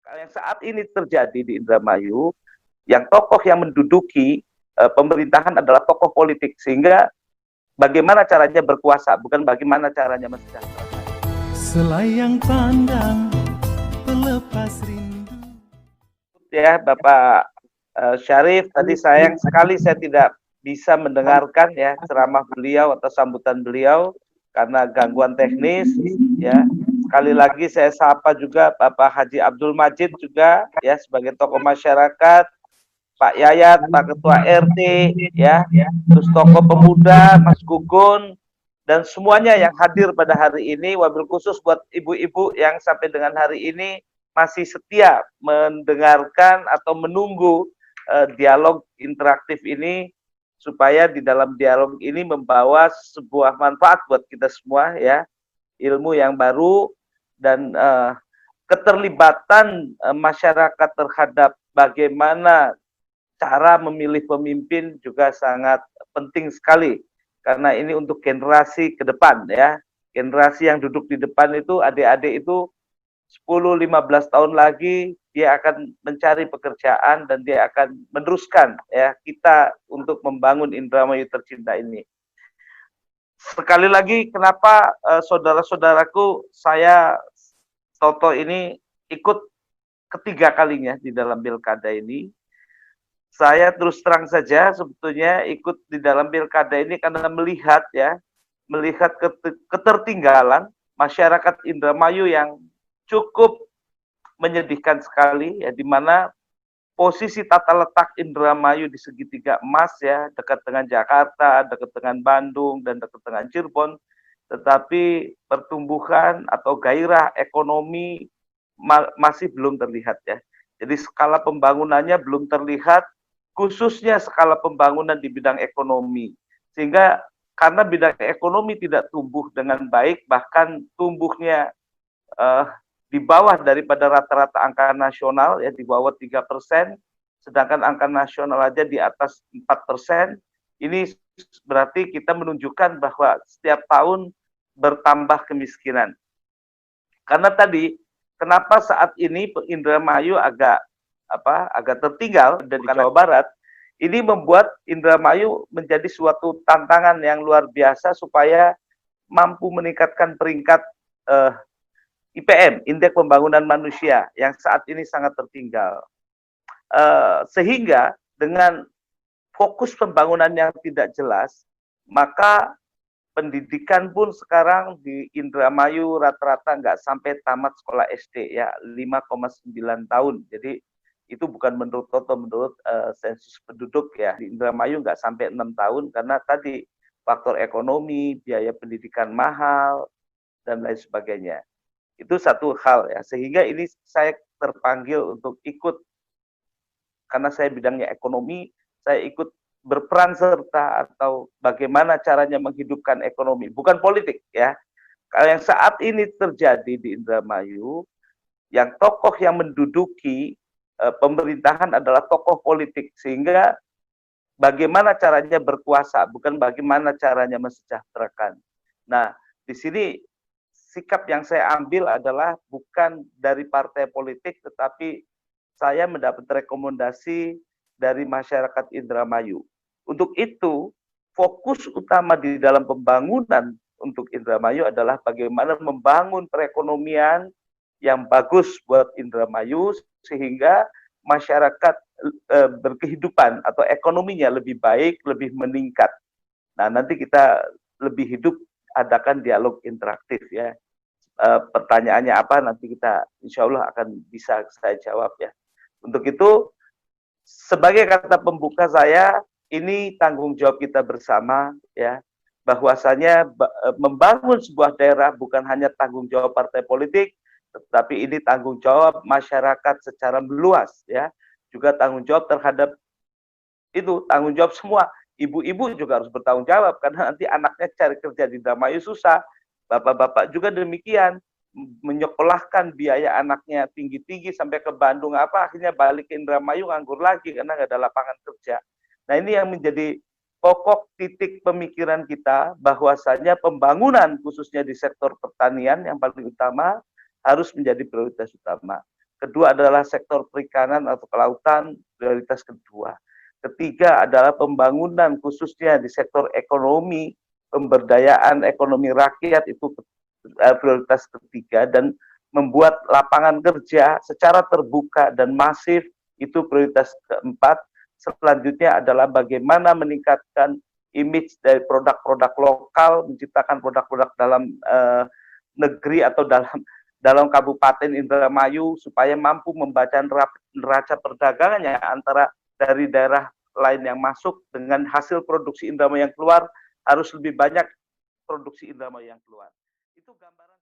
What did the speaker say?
Yang saat ini terjadi di Indramayu, yang tokoh yang menduduki pemerintahan adalah tokoh politik, sehingga bagaimana caranya berkuasa, bukan bagaimana caranya mensejahterakan. Selayang pandang pelepas rindu. Ya, Bapak Syarif, tadi sayang sekali saya tidak bisa mendengarkan ya ceramah beliau atau sambutan beliau karena gangguan teknis ya. Sekali lagi saya sapa juga Bapak Haji Abdul Majid juga ya sebagai tokoh masyarakat, Pak Yayat, Pak Ketua RT ya, terus tokoh pemuda, Mas Gugun, dan semuanya yang hadir pada hari ini, wabil khusus buat ibu-ibu yang sampai dengan hari ini masih setia mendengarkan atau menunggu dialog interaktif ini, supaya di dalam dialog ini membawa sebuah manfaat buat kita semua ya, ilmu yang baru dan keterlibatan masyarakat terhadap bagaimana cara memilih pemimpin juga sangat penting sekali, karena ini untuk generasi ke depan ya. Generasi yang duduk di depan itu, adik-adik itu 10-15 tahun lagi dia akan mencari pekerjaan dan dia akan meneruskan ya kita untuk membangun Indramayu tercinta ini. Sekali lagi, kenapa saudara-saudaraku, saya Toto ini ikut ketiga kalinya di dalam pilkada ini. Saya terus terang saja sebetulnya ikut di dalam pilkada ini karena melihat ya, melihat ketertinggalan masyarakat Indramayu yang cukup menyedihkan sekali ya, di mana posisi tata letak Indramayu di segitiga emas ya, dekat dengan Jakarta, dekat dengan Bandung, dan dekat dengan Cirebon, tetapi pertumbuhan atau gairah ekonomi masih belum terlihat ya. Jadi skala pembangunannya belum terlihat, khususnya skala pembangunan di bidang ekonomi. Sehingga karena bidang ekonomi tidak tumbuh dengan baik, bahkan tumbuhnya di bawah daripada rata-rata angka nasional, ya di bawah 3%, sedangkan angka nasional aja di atas 4%, ini berarti kita menunjukkan bahwa setiap tahun bertambah kemiskinan. Karena tadi, kenapa saat ini Indramayu agak tertinggal dari Jawa Barat, ini membuat Indramayu menjadi suatu tantangan yang luar biasa supaya mampu meningkatkan peringkat IPM, Indeks Pembangunan Manusia, yang saat ini sangat tertinggal. Sehingga dengan fokus pembangunan yang tidak jelas, maka pendidikan pun sekarang di Indramayu rata-rata nggak sampai tamat sekolah SD ya, 5,9 tahun. Jadi itu bukan menurut Toto, menurut sensus penduduk ya, di Indramayu nggak sampai 6 tahun karena tadi faktor ekonomi, biaya pendidikan mahal, dan lain sebagainya. Itu satu hal ya, sehingga ini saya terpanggil untuk ikut, karena saya bidangnya ekonomi, saya ikut berperan serta atau bagaimana caranya menghidupkan ekonomi, bukan politik ya. Kalau yang saat ini terjadi di Indramayu, yang tokoh yang menduduki pemerintahan adalah tokoh politik, sehingga bagaimana caranya berkuasa, bukan bagaimana caranya mensejahterakan. Nah, di sini sikap yang saya ambil adalah bukan dari partai politik, tetapi saya mendapat rekomendasi dari masyarakat Indramayu. Untuk itu, fokus utama di dalam pembangunan untuk Indramayu adalah bagaimana membangun perekonomian yang bagus buat Indramayu, sehingga masyarakat berkehidupan atau ekonominya lebih baik, lebih meningkat. Nah, nanti kita lebih hidup adakan dialog interaktif ya. Pertanyaannya apa nanti kita insya Allah akan bisa saya jawab ya. Untuk itu, sebagai kata pembuka saya, ini tanggung jawab kita bersama ya, bahwasanya membangun sebuah daerah bukan hanya tanggung jawab partai politik, tetapi ini tanggung jawab masyarakat secara meluas ya, juga tanggung jawab terhadap itu, tanggung jawab semua. Ibu-ibu juga harus bertanggung jawab karena nanti anaknya cari kerja di Indramayu susah. Bapak-bapak juga demikian, menyekolahkan biaya anaknya tinggi-tinggi sampai ke Bandung, akhirnya balik ke Indramayu nganggur lagi karena nggak ada lapangan kerja. Nah, ini yang menjadi pokok titik pemikiran kita, bahwasanya pembangunan khususnya di sektor pertanian yang paling utama harus menjadi prioritas utama. Kedua adalah sektor perikanan atau kelautan, prioritas kedua. Ketiga adalah pembangunan khususnya di sektor ekonomi, pemberdayaan ekonomi rakyat itu prioritas ketiga, dan membuat lapangan kerja secara terbuka dan masif itu prioritas keempat. Selanjutnya adalah bagaimana meningkatkan image dari produk-produk lokal, menciptakan produk-produk dalam negeri atau dalam Kabupaten Indramayu supaya mampu membaca neraca perdagangannya antara dari daerah lain yang masuk dengan hasil produksi Indramayu yang keluar harus lebih banyak produksi Indramayu yang keluar. Itu gambaran.